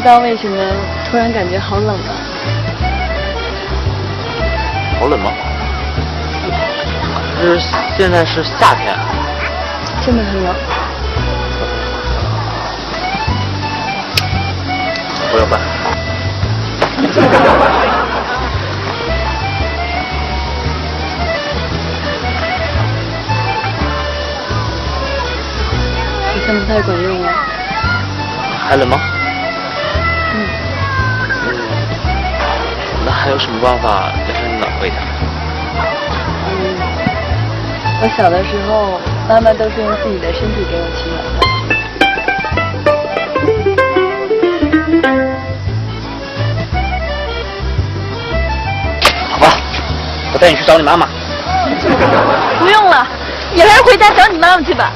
知道为什么突然感觉好冷啊？好冷吗？可是现在是夏天。真的很冷。我有办法。好像不太管用啊。还冷吗？嗯。那还有什么办法让你暖和一点？我小的时候，妈妈都是用自己的身体给我取暖的。好吧，我带你去找你妈妈。不用了，你还是回家找你妈妈去吧。